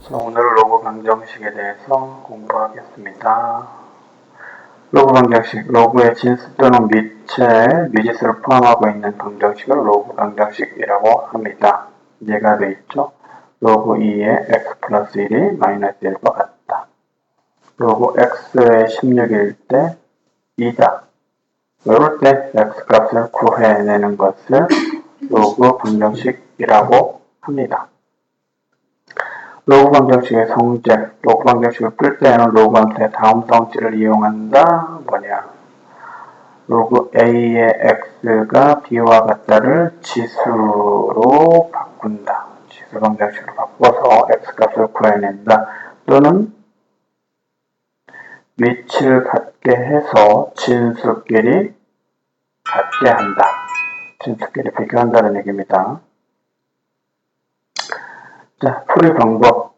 자, 오늘 로그 방정식에 대해서 공부하겠습니다. 로그 방정식, 로그의 진수 또는 미치의 미지수를 포함하고 있는 방정식을 로그 방정식이라고 합니다. 이해가 되어 있죠? 로그 2의 x 플러스 1이 마이너스 1과 같다. 로그 x의 16일 때 2다. 이럴 때 x 값을 구해내는 것을 로그 방정식이라고 합니다. 로그 방정식의 성질, 로그 방정식을 풀 때는 로그한테 다음 성질을 이용한다. 뭐냐? 로그 a의 x가 b와 같다를 지수로 바꾼다. 지수 방정식으로 바꿔서 x값을 구해낸다. 또는 위치를 같게 해서 진수끼리 같게 한다. 진수끼리 비교한다는 얘기입니다. 자, 풀이 방법.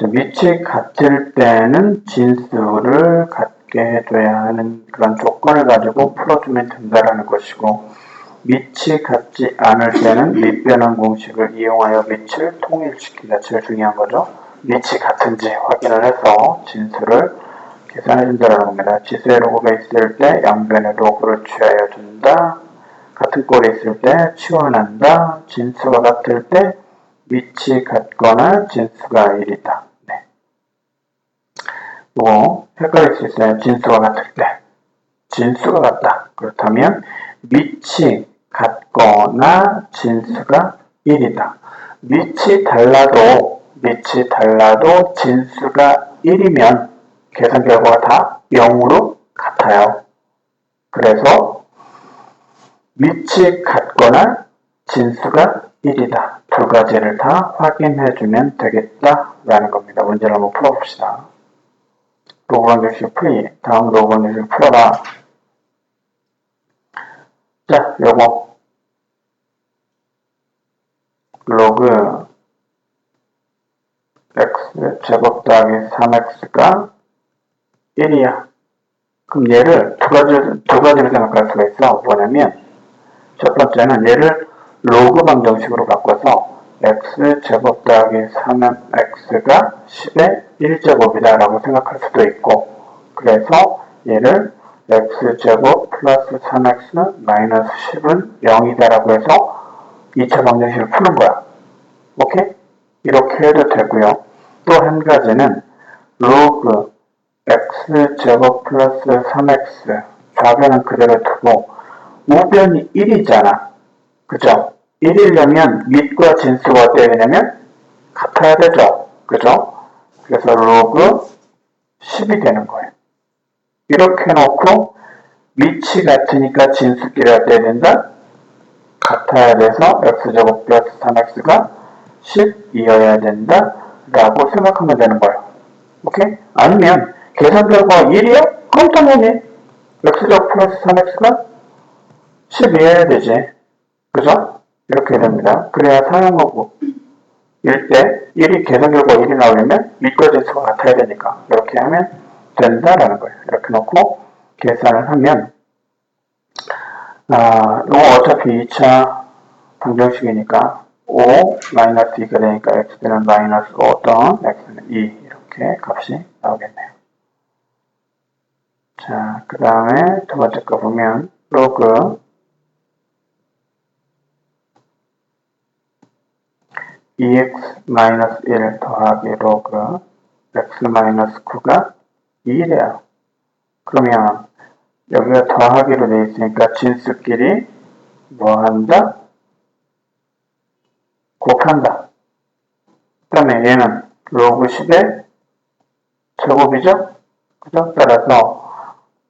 위치 같을 때는 진수를 같게 해줘야 하는 그런 조건을 가지고 풀어주면 된다라는 것이고, 위치 같지 않을 때는 밑변환 공식을 이용하여 위치를 통일시키기가 제일 중요한 거죠. 위치 같은지 확인을 해서 진수를 계산해 준다라는 겁니다. 지수의 로그가 있을 때 양변의 로그를 취하여 준다. 같은 꼴이 있을 때 치환한다. 진수가 같을 때 위치 같거나 진수가 1이다. 네. 헷갈릴 수 있어요. 진수가 같을 때. 진수가 같다. 그렇다면 위치 같거나 진수가 1이다. 위치 달라도 진수가 1이면 계산 결과가 다 0으로 같아요. 그래서 위치 같거나 진수가 1이다. 두 가지를 다 확인해주면 되겠다라는 겁니다. 문제를 한번 풀어봅시다. 로그 방정식 풀이. 다음 로그 방정식 풀어라. 자, 요거. 로그 x 제곱 더하기 3x가 1이야. 그럼 얘를 두 가지로 생각할 수가 있어. 뭐냐면, 첫 번째는 얘를 로그 방정식으로 바꿔서 x 제곱 더하기 3x가 10의 1제곱이다 라고 생각할 수도 있고, 그래서 얘를 x제곱 플러스 3x 마이너스 10은 0이다 라고 해서 2차 방정식을 푸는 거야. 오케이? 이렇게 해도 되고요. 또 한 가지는 로그 x제곱 플러스 3x 좌변은 그대로 두고 우변이 1이잖아. 그죠? 1이려면 밑과 진수가 어때야 되냐면 같아야 되죠. 그죠? 그래서 로그 10이 되는 거예요. 이렇게 놓고 위치 같으니까 진수끼리 어때야 된다? 같아야 돼서 x제곱 플러스 3x가 10이어야 된다 라고 생각하면 되는 거예요. 오케이? 아니면 계산 결과가 1이야? 그럼 당연히 x제곱 플러스 3x가 10이어야 되지. 그죠? 이렇게 됩니다. 그래야 사용하고 1대 1이 계산 결과 1이 나오려면 밑과 진수가 같아야 되니까 이렇게 하면 된다라는 거예요. 이렇게 놓고 계산을 하면 이거 어차피 2차 방정식이니까 5 마이너스 2가 되니까 x는 마이너스 5 또는 x는 2 이렇게 값이 나오겠네요. 자, 그 다음에 두 번째 거 보면 로그 2x-1 더하기 로그 x-9가 2래요. 그러면 여기가 더하기로 되어 있으니까 진수끼리 뭐 한다? 곱한다. 그 다음에 얘는 로그 10의 제곱이죠? 그죠? 따라서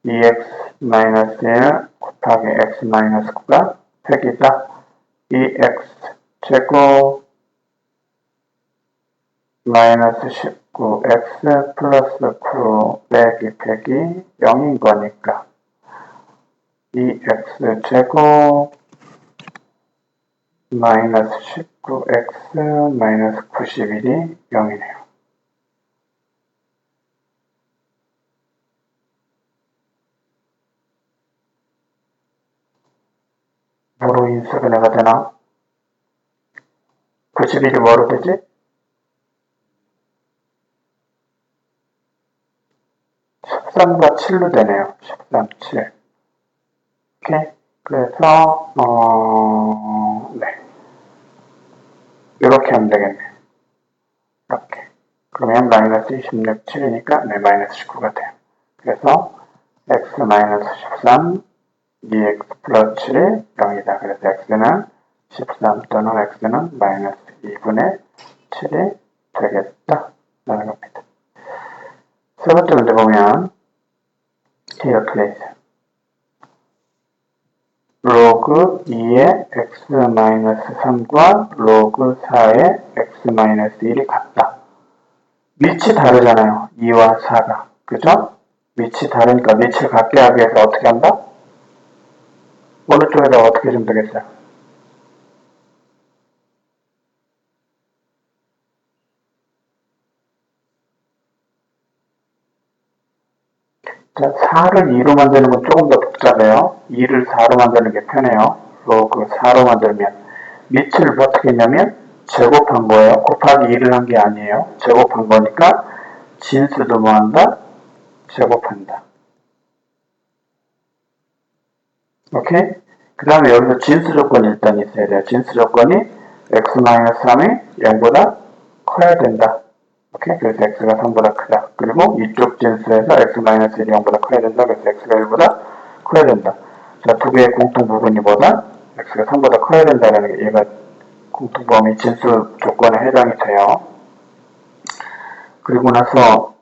2x-1 곱하기 x-9가 100이다. 2x 제곱 마이너스 19x 플러스 9 빼기 100이 0인 거니까 2x 제곱 마이너스 19x 마이너스 91이 0이네요. 뭐로 인수분해가 되나? 91이 뭐로 되지? 13과 7로 되네요. 13, 7. 오케이. 그래서, 네. 이렇게 하면 되겠네요. 이렇게. 그러면 마이너스 26, 7이니까, 네, 마이너스 19가 돼요. 그래서, x 마이너스 13, 2x 플러스 7이 0이다. 그래서 x는 13 또는 x는 마이너스 2분의 7이 되겠다. 라는 겁니다. 세 번째 문제 보면, 이렇게 돼 있어요. 로그 2의 x-3과 로그 4의 x-1이 같다. 밑이 다르잖아요. 2와 4가. 그죠? 밑이 다르니까 밑을 같게 하기 위해서 어떻게 한다? 어느 쪽에다 어떻게 좀 되겠어요? 자, 4를 2로 만드는 건 조금 더 복잡해요. 2를 4로 만드는 게 편해요. 로그 4로 만들면 밑을 어떻게 했냐면 제곱한 거예요. 곱하기 2를 한 게 아니에요. 제곱한 거니까 진수도 뭐 한다? 제곱한다. 오케이? 그 다음에 여기서 진수 조건이 일단 있어야 돼요. 진수 조건이 x-3이 0보다 커야 된다. 오케이? 그래서 x가 3보다 크다. 그리고 이쪽 진수에서 x-1이 0보다 커야 된다. 그래서 x가 1보다 커야 된다. 자, 두 개의 공통 부분이 뭐다? x가 3보다 커야 된다는 게 얘가 공통 범위 진수 조건에 해당이 돼요. 그리고 나서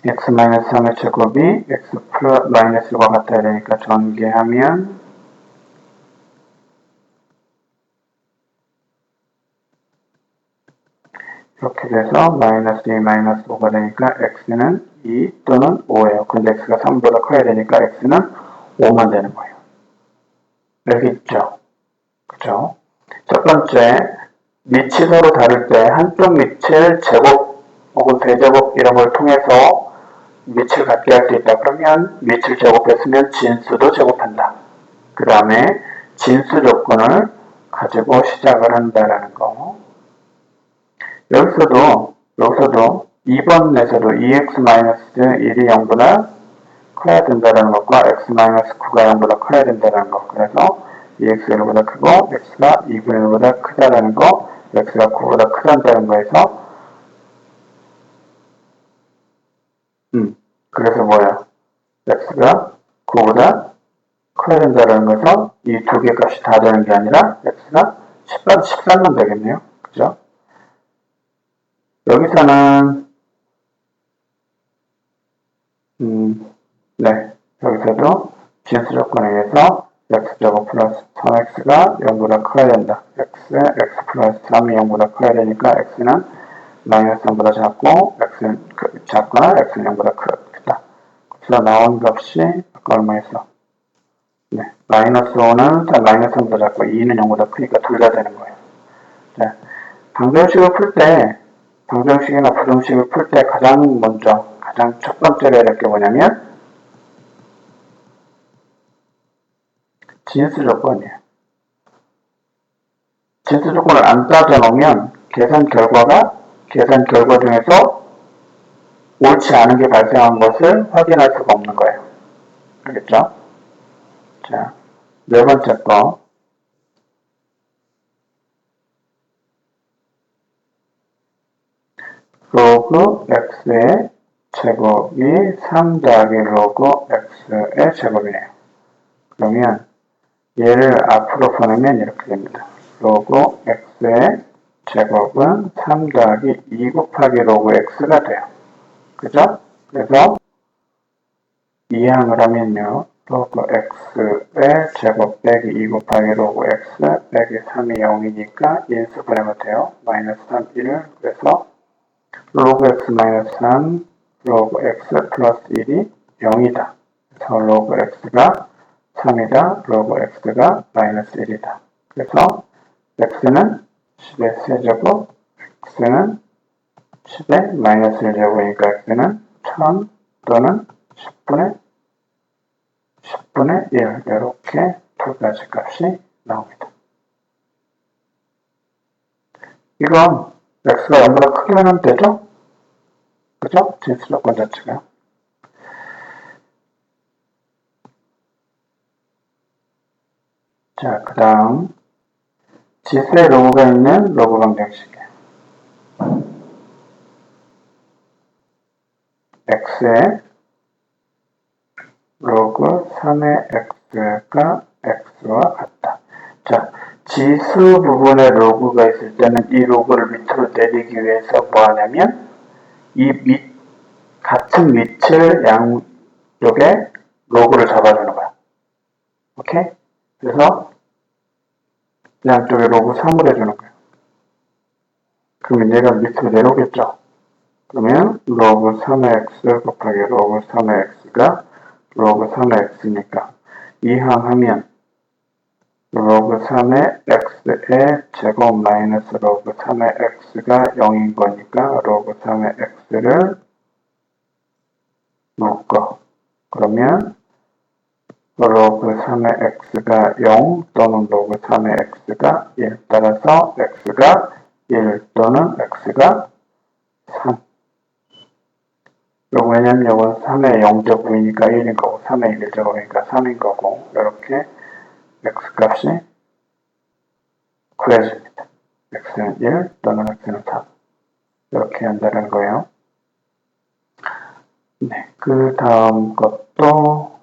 x-3의 제곱이 x 플러스 마이너스와 같아야 되니까 전개하면 이렇게 돼서 마이너스 2 마이너스 5가 되니까 x는 2 또는 5예요. 근데 x가 3보다 커야 되니까 x는 5만 되는 거예요. 여기 있죠? 그죠? 첫 번째, 밑이 서로 다를 때 한쪽 밑을 제곱 혹은 대제곱 이런 걸 통해서 밑을 같게 할 수 있다. 그러면 밑을 제곱했으면 진수도 제곱한다. 그 다음에 진수 조건을 가지고 시작을 한다라는 거. 여기서도 2번에서도 2x-1이 0보다 커야 된다는 것과 x-9가 0보다 커야 된다는 것. 그래서 2x 1보다 크고 x가 2분의 1보다 크다라는 거, x가 9보다 크다는 거에서 그래서 뭐야? x가 9보다 커야 된다는 것은 이 두 개 값이 다 되는 게 아니라 x가 13만 되겠네요. 그죠? 여기서는 네, 여기서도 진수 조건에 의해서 x제곱 플러스 3x가 0보다 커야 된다. x 플러스 3이 0보다 커야 되니까 x는 마이너스 3보다 작고 x는 작거나 x는 0보다 크다. 그래서 나온 값이 아까 얼마였어? 네, 마이너스 5는 마이너스 3보다 작고 2는 0보다 크니까 둘 다 되는 거예요. 자, 방정식을 풀 때, 방정식이나 부정식을 풀 때 가장 첫 번째로 해야 될 게 뭐냐면 진수 조건이에요. 진수 조건을 안 따져놓으면 계산 결과 중에서 옳지 않은 게 발생한 것을 확인할 수가 없는 거예요. 알겠죠? 자, 네 번째 거. 로그 x의 제곱이 3 더하기 로그 x의 제곱이네요. 그러면 얘를 앞으로 보내면 이렇게 됩니다. 로그 x의 제곱은 3 더하기 2 곱하기 로그 x가 돼요. 그죠? 그래서 이항을 하면요. 로그 x의 제곱 빼기 2 곱하기 로그 x 빼기 3이 0이니까 인수분해가 돼요. 마이너스 3, 1을 그래서 로그 x 마이너스 3 로그 x 플러스 1이 0이다. 그래서 로그 x가 3이다. 로그 x가 마이너스 1이다. 그래서 x는 10의 세제곱, x는 10의 마이너스 1제곱이니까 x는 1000 또는 10분의 1 이렇게 두 가지 값이 나옵니다. 이건 x가 0보다 크게 하면 되죠? 그죠? 진수 조건 자체가. 자, 그 다음 지수의 로그가 있는 로그 방정식이에요. x의 로그 3의 x가 x와 같다. 자, 지수 부분에 로그가 있을 때는 이 로그를 밑으로 내리기 위해서 뭐 하냐면 같은 밑을 양쪽에 로그를 잡아주는 거야. 오케이? 그래서 양쪽에 로그 3을 해주는 거야. 그러면 얘가 밑으로 내려오겠죠? 그러면 로그 3의 x 곱하기 로그 3의 x가 로그 3의 x니까 이항하면 로그 3의 x의 제곱 마이너스 로그 3의 x가 0인 거니까 로그 3의 x를 묶어. 그러면 로그 3의 x가 0 또는 로그 3의 x가 1 따라서 x가 1 또는 x가 3. 왜냐면 이건 3의 0제곱이니까 1인 거고 3의 1제곱이니까 3인 거고 이렇게 x값이 구해집니다. x는 1 또는 x는 3 이렇게 한다는 거예요. 네, 그 다음 것도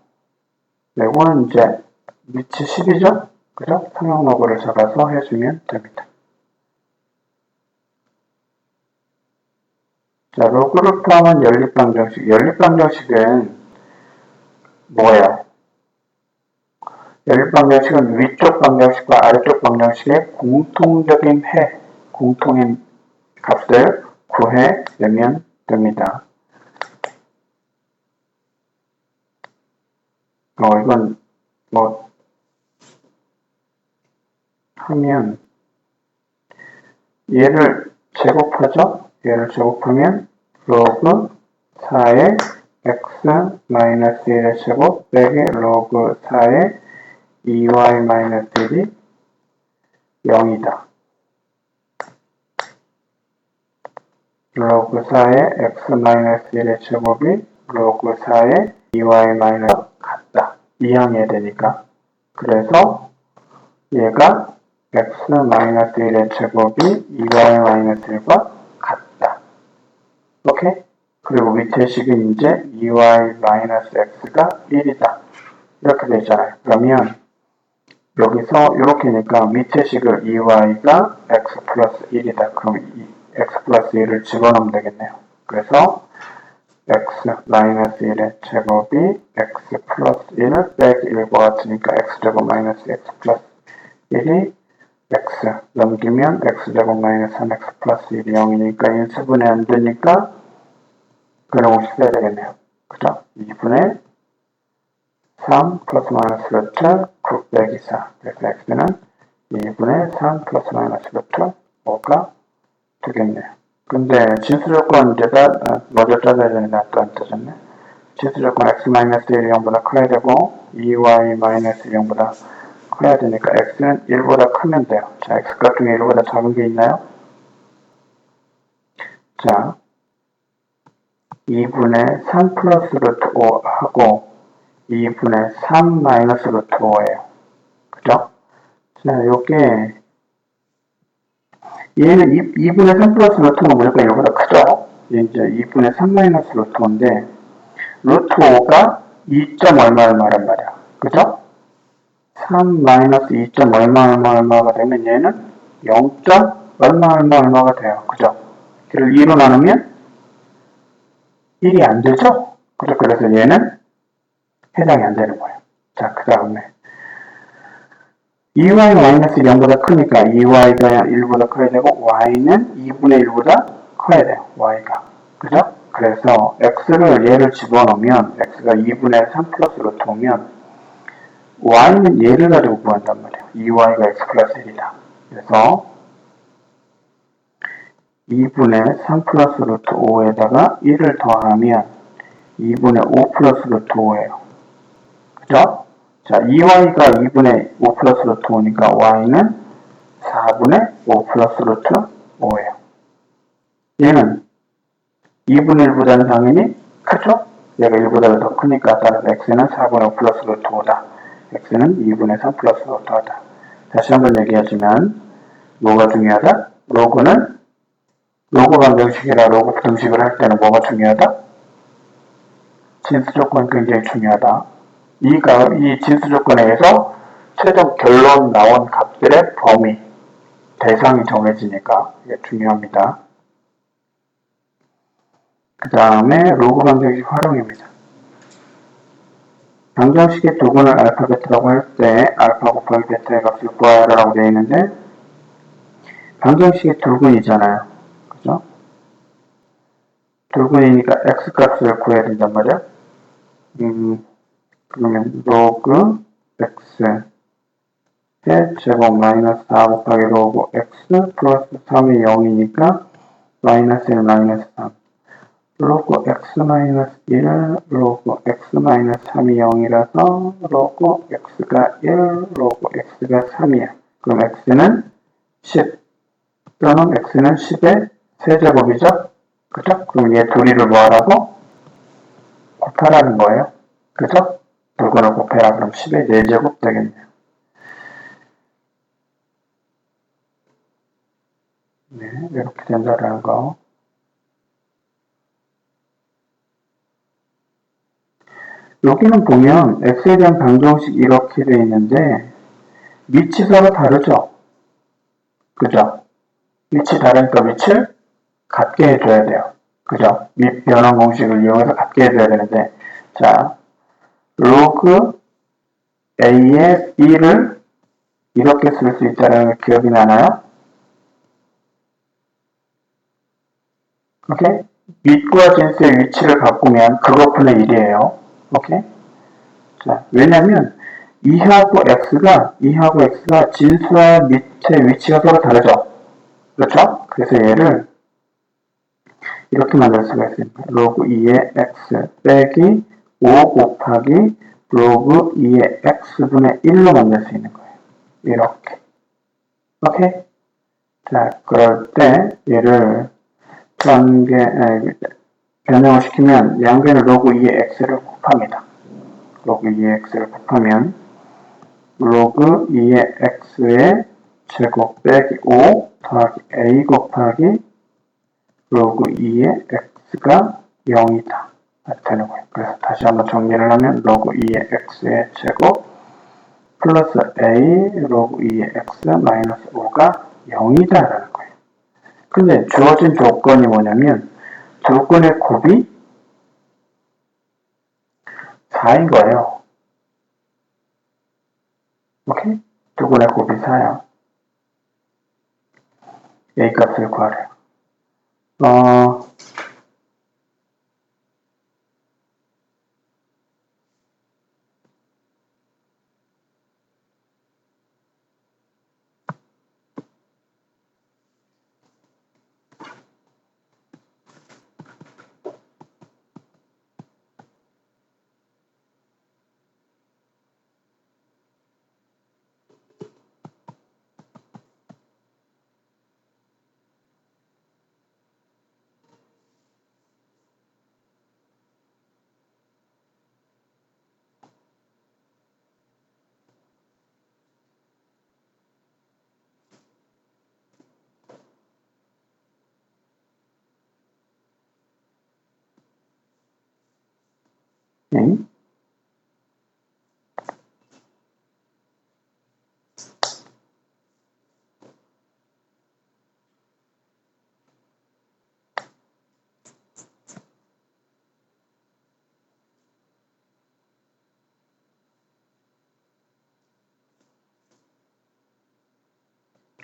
이거는 이제 밑이 10이죠? 그죠? 평형 로그를 잡아서 해주면 됩니다. 자, 로그를 포함한 연립방정식. 연립방정식은 뭐예요? 연립방정식은 위쪽 방정식과 아래쪽 방정식의 공통적인 공통인 값을 구해내면 됩니다. 이건 하면 얘를 제곱하죠? 얘를 제곱하면 로그 4의 x-1의 제곱 빼기 로그 4의 2y-1이 0이다. 로그 4의 x-1의 제곱이 로그 4의 2y- 같다. 이항해야 되니까. 그래서 얘가 x-1의 제곱이 2y-1과 같다. 오케이? 그리고 밑에 식은 이제 2y-x가 1이다. 이렇게 되잖아요. 그러면 여기서 이렇게니까 밑에 식을 2y가 x 플러스 1이다. 그럼 x 플러스 1을 집어넣으면 되겠네요. 그래서 x-1의 제곱이 x 플러스 1 빼기 1과 같으니까 x제곱 마이너스 x 플러스 1이 x 넘기면 x제곱 마이너스 3x 플러스 1이 0이니까 1차분의 안 되니까 그놈을 써야 되겠네요. 그죠? 2분의 3 플러스 마이너스 루트 9 빼기 4. 그래서 x는 2분의 3 플러스 마이너스 루트 5가 되겠네요. 근데 진수조건 먼저 짜줘야 되는데 또 안 짜졌네. 진수조건 x-1이 0보다 커야 되고 2y-1보다 커야 되니까 x는 1보다 크면 돼요. 자, x값 중에 1보다 작은 게 있나요? 자, 2분의 3 플러스 루트 5 하고 2분의 3 마이너스 루트 5예요. 그죠? 자, 요게 얘는 2분의 3 플러스 루트 5가 무조건 1보다 크죠? 이제 2분의 3 마이너스 루트 5인데 루트 5가 2점 얼마란 말이야. 그죠? 3 마이너스 2점 얼마가 되면 얘는 0점 얼마가 돼요. 그죠? 그를 2로 나누면 1이 안 되죠? 그죠? 그래서 얘는 해당이 안 되는 거예요. 자, 그 다음에 2y-0보다 크니까 2y가 1보다 커야 되고 y는 2분의 1보다 커야 돼요. y가. 그죠? 그래서 x를 얘를 집어넣으면 x가 2분의 3 플러스 루트 5면 y는 얘를 가지고 구한단 말이에요. 2y가 x 플러스 1이다. 그래서 2분의 3 플러스 루트 5에다가 1을 더하면 2분의 5 플러스 루트 5예요. 그죠? 자, 2y가 2분의 5 플러스 루트 5니까 y는 4분의 5 플러스 루트 5예요. 얘는 2분의 1보다는 당연히 크죠? 얘가 1보다 더 크니까 따라서 x는 4분의 5 플러스 루트 5다. x는 2분의 3 플러스 루트 하다. 다시 한번 얘기하지만 뭐가 중요하다? 로그 방정식이나 로그 부등식을 할 때는 뭐가 중요하다? 진수 조건이 굉장히 중요하다. 이 진수 조건에 의해서 최종 결론 나온 값들의 범위, 대상이 정해지니까 이게 중요합니다. 그 다음에 로그 방정식 활용입니다. 방정식의 두근을 알파 베타라고 할 때 알파 곱하기 베타의 값을 구하라고 되어 있는데 방정식의 두근이잖아요. 그죠? 두근이니까 x 값을 구해야 된단 말이야. 그러면 로그 x의 제곱 마이너스 4 곱하기 로그 x 플러스 3이 0이니까 마이너스 1 마이너스 3 로그 x 마이너스 1 로그 x 마이너스 3이 0이라서 로그 x가 1 로그 x가 3이야. 그럼 x는 10 또는 x는 10의 세제곱이죠? 그죠? 그럼 얘 둘이를 뭐하라고? 곱하라는 거예요. 그죠? 두근을 곱해라. 그럼 10의 4제곱 되겠네요. 네, 이렇게 된다라는 거. 여기는 보면 x에 대한 방정식 이렇게 되어 있는데 밑이 서로 다르죠? 그죠? 밑이 다르니까 밑을 같게 해줘야 돼요. 그죠? 밑 변환 공식을 이용해서 같게 해줘야 되는데 자, 로그 a의 b를 이렇게 쓸 수 있다는 게 기억이 나나요? 오케이? 밑과 진수의 위치를 바꾸면 그것분의 1이에요. 오케이? 자, 왜냐면 2하고 x가 진수와 밑의 위치가 서로 다르죠? 그렇죠? 그래서 얘를 이렇게 만들 수가 있습니다. 로그 2의 x 빼기 5 곱하기 로그 2의 x분의 1로 만들 수 있는 거예요. 이렇게. 오케이? 자, 그럴 때 얘를 변형을 시키면 양변을 로그 2의 x를 곱합니다. 로그 2의 x를 곱하면 로그 2의 x의 제곱 빼기 5 더하기 a 곱하기 로그 2의 x가 0이다. 되는 거예요. 그래서 다시 한번 정리를 하면 로그 2의 x의 제곱 플러스 a 로그 2의 x 마이너스 5가 0이다 라는 거예요. 근데 주어진 조건이 뭐냐면 조건의 곱이 4인 거예요. 오케이? 조건의 곱이 4야. a 값을 구하래요. 네?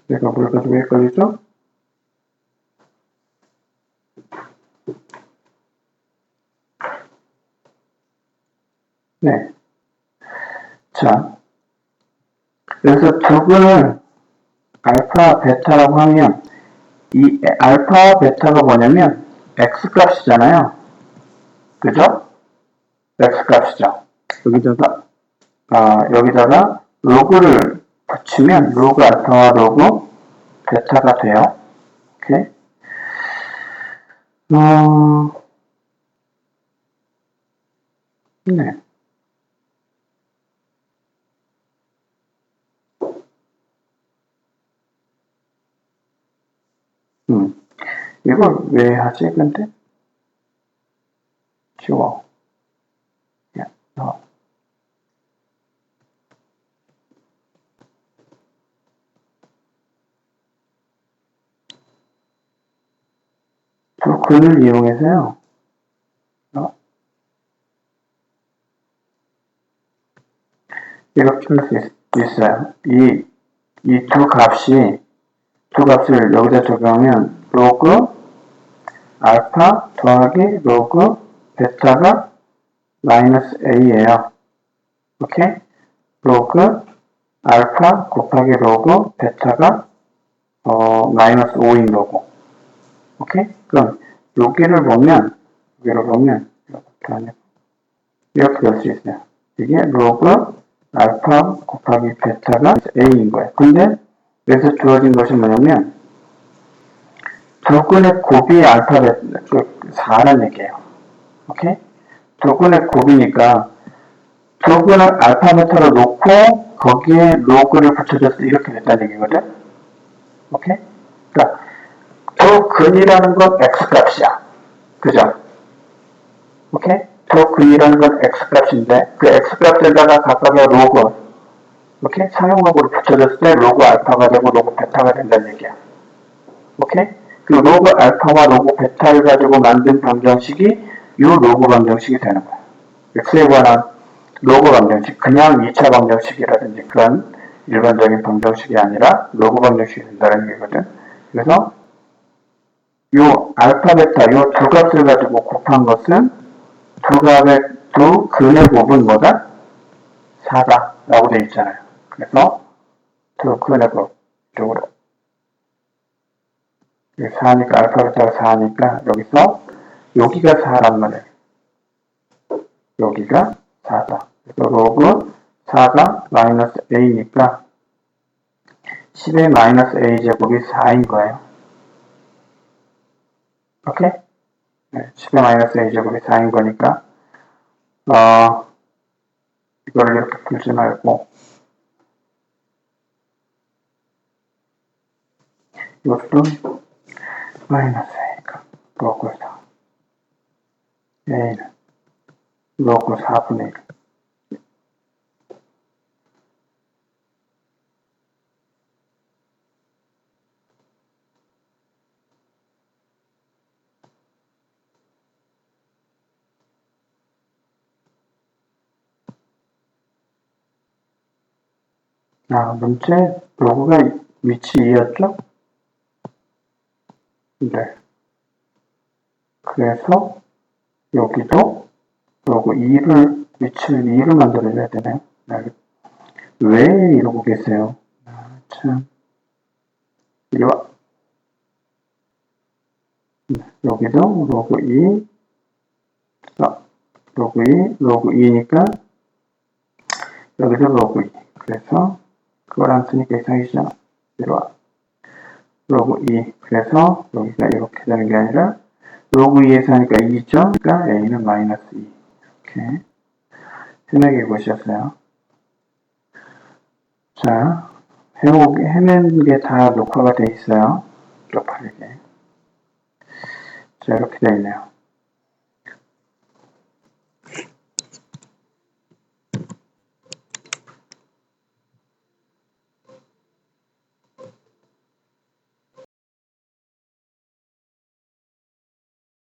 내가 뭘 가지고 헷갈리죠? 네. 자, 그래서 두근을 알파, 베타라고 하면 이 알파, 베타가 뭐냐면 x 값이잖아요. 그죠? x 값이죠. 여기다가 로그를 붙이면 로그 알파와 로그 베타가 돼요. 오케이? 네. 이걸 왜 하지, 근데? 지워. 야, 저 글을 이용해서요. 이렇게 할 수 있어요. 이 두 값을 여기다 적용하면 로그 알파 더하기 로그 베타가 마이너스 a예요. 오케이? 로그 알파 곱하기 로그 베타가 마이너스 5인 거고. 오케이? 그럼 여기를 보면 이렇게 될 수 있어요. 이게 로그 알파 곱하기 베타가 a인 거예요. 근데 여기서 주어진 것이 뭐냐면 두근의 곱이 알파 베타 4라는 얘기예요. 오케이? 두근의 곱이니까 두근을 알파 베타로 놓고 거기에 로그를 붙여줘서 이렇게 됐다는 얘기거든. 오케이? 그러니까 두근이라는 건 x값이야. 그죠? 오케이? 두근이라는 건 x값인데 그 x값에다가 각각의 로그 오케이? 상용로그를 붙여줬을 때 로그 알파가 되고 로그 베타가 된다는 얘기야. 오케이? 그 로그 알파와 로그 베타를 가지고 만든 방정식이 이 로그 방정식이 되는 거야. x에 관한 로그 방정식, 그냥 2차 방정식이라든지 그런 일반적인 방정식이 아니라 로그 방정식이 된다는 얘기거든. 그래서 요 알파, 베타, 요 두 값을 가지고 곱한 것은 두 근의 곱은 뭐다? 4다. 라고 되어 있잖아요. 그래서 두 근의 곱 쪽으로 4니까 알파, 베타가 4니까 여기서 여기가 4란 말이에요. 여기가 4다. 그래서 로그 4가 마이너스 a니까 10의 마이너스 a 제곱이 4인 거예요. 오케이? 네, 10의 마이너스 a 제곱이 4인 거니까 이거를 이렇게 풀지 말고 이것도 마이너스 a니까 로그 4 a는 로그 4분의 1 문제 로그가 위치 2였죠? 네. 그래서 여기도 로그 2를 위치를 2를 만들어줘야 되네요. 왜 이러고 계세요? 참. 이리 와. 여기도 로그 2, 로그 2, 로그 2니까 여기도 로그 2. 그래서 그걸 안 쓰니까 이상해지잖아. 이리 와. 로그 2. 그래서 여기가 이렇게 되는 게 아니라 로그 2에서 하니까 2죠? 그러니까 a는 마이너스 2. 이렇게 해내게 보셨어요. 자, 해낸 게 다 녹화가 돼 있어요. 쪽팔리게. 자, 이렇게 되어 있네요.